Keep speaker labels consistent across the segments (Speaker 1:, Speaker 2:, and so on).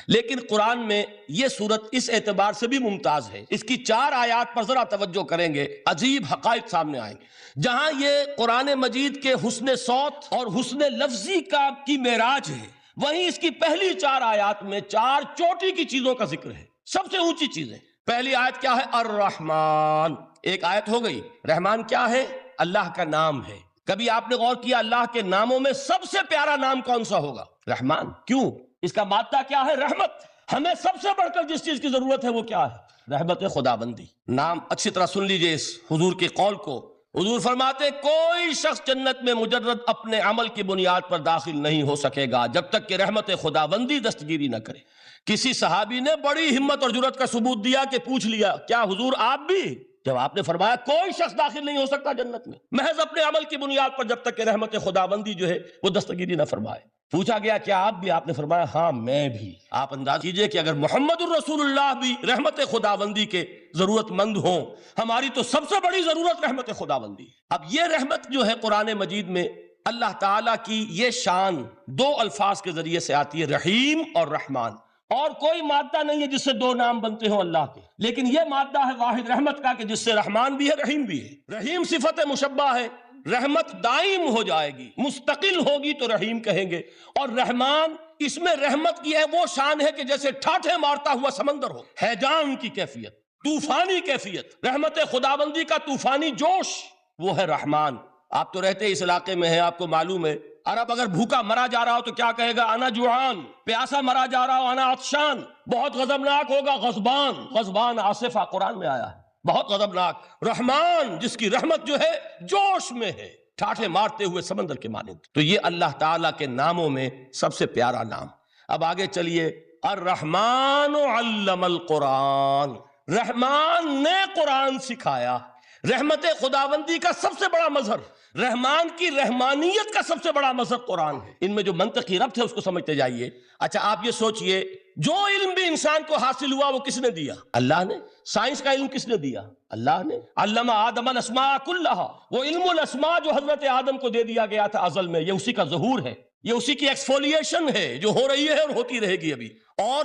Speaker 1: لیکن قرآن میں یہ سورت اس اعتبار سے بھی ممتاز ہے، اس کی 4 آیات پر ذرا توجہ کریں گے، عجیب حقائق سامنے آئیں گے۔ جہاں یہ قرآن مجید کے حسن صوت اور حسن لفظی کی معراج ہے، وہیں اس کی پہلی 4 آیات میں 4 چوٹی کی چیزوں کا ذکر ہے، سب سے اونچی چیزیں۔ پہلی آیت کیا ہے؟ الرحمن، ایک آیت ہو گئی۔ رحمان کیا ہے؟ اللہ کا نام ہے۔ کبھی آپ نے غور کیا اللہ کے ناموں میں سب سے پیارا نام کون سا ہوگا؟ رحمان۔ کیوں؟ اس کا مادہ کیا ہے؟ رحمت۔ ہمیں سب سے بڑھ کر جس چیز کی ضرورت ہے وہ کیا ہے؟ رحمت خداوندی۔ نام اچھی طرح سن لیجئے اس حضور کے قول کو۔ حضور فرماتے کوئی شخص جنت میں مجرد اپنے عمل کی بنیاد پر داخل نہیں ہو سکے گا جب تک کہ رحمت خداوندی دستگیری نہ کرے۔ کسی صحابی نے بڑی ہمت اور جرأت کا ثبوت دیا کہ پوچھ لیا کیا حضور آپ بھی؟ جب آپ نے فرمایا کوئی شخص داخل نہیں ہو سکتا جنت میں محض اپنے عمل کی بنیاد پر جب تک کہ رحمت خداوندی جو ہے وہ دستگیری نہ فرمائے۔ پوچھا گیا کیا آپ بھی؟ آپ نے فرمایا ہاں میں بھی۔ آپ انداز کیجئے کہ اگر محمد الرسول اللہ بھی رحمت خداوندی کے ضرورت مند ہوں، ہماری تو سب سے بڑی ضرورت رحمت خداوندی۔ اب یہ رحمت جو ہے قرآن مجید میں اللہ تعالیٰ کی یہ شان 2 الفاظ کے ذریعے سے آتی ہے، رحیم اور رحمان۔ اور کوئی مادہ نہیں ہے جس سے 2 نام بنتے ہوں اللہ کے، لیکن یہ مادہ ہے واحد رحمت کا کہ جس سے رحمان بھی ہے رحیم بھی ہے۔ رحیم صفت مشبہ ہے، رحمت دائم ہو جائے گی، مستقل ہوگی تو رحیم کہیں گے، اور رحمان اس میں رحمت کی ہے وہ شان ہے کہ جیسے ٹھاٹھے مارتا ہوا سمندر ہو، ہیجان کی کیفیت، طوفانی کیفیت، رحمت خداوندی کا طوفانی جوش، وہ ہے رحمان۔ آپ تو رہتے اس علاقے میں ہیں، آپ کو معلوم ہے عرب اگر بھوکا مرا جا رہا ہو تو کیا کہے گا؟ انا جوعان۔ پیاسا مرا جا رہا ہو انا عطشان۔ بہت غضبناک ہوگا غضبان، غضبان آصفہ قرآن میں آیا ہے، بہت غضبناک۔ رحمان جس کی رحمت جو ہے جوش میں ہے، ٹھاٹھے مارتے ہوئے سمندر کے مانند۔ تو یہ اللہ تعالیٰ کے ناموں میں سب سے پیارا نام۔ اب آگے چلیے، الرحمن علم القرآن، رحمان نے قرآن سکھایا۔ رحمت خداوندی کا سب سے بڑا مظہر، رحمان کی رحمانیت کا سب سے بڑا مظہر قرآن ہے۔ ان میں جو منطقی ربط ہے اس کو سمجھتے جائیے۔ اچھا آپ یہ سوچئے جو علم بھی انسان کو حاصل ہوا وہ کس نے دیا؟ اللہ نے۔ سائنس کا علم کس نے دیا؟ اللہ نے۔ علم آدم الاسماء کلہا، وہ علم الاسماء جو حضرت آدم کو دے دیا گیا تھا ازل میں، یہ اسی کا ظہور ہے، یہ اسی کی ایکسفولیشن ہے جو ہو رہی ہے اور ہوتی رہے گی ابھی۔ اور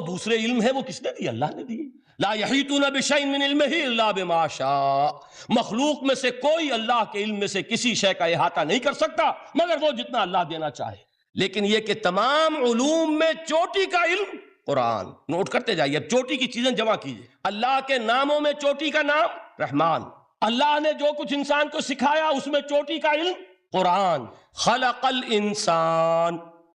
Speaker 1: دوسرے علم ہے وہ کس نے دیے؟ اللہ نے دیے۔ لا یحیطون بشیء من علمہ الا بما شاء، مخلوق میں سے کوئی اللہ کے علم میں سے کسی شے کا احاطہ نہیں کر سکتا مگر وہ جتنا اللہ دینا چاہے۔ لیکن یہ کہ تمام علوم میں چوٹی کا علم قرآن، نوٹ کرتے جائیے، اب چوٹی کی چیزیں جمع کیجئے۔ اللہ کے ناموں میں چوٹی کا نام رحمان، اللہ نے جو کچھ انسان کو سکھایا اس میں چوٹی کا علم قرآن۔ خلق الانسان،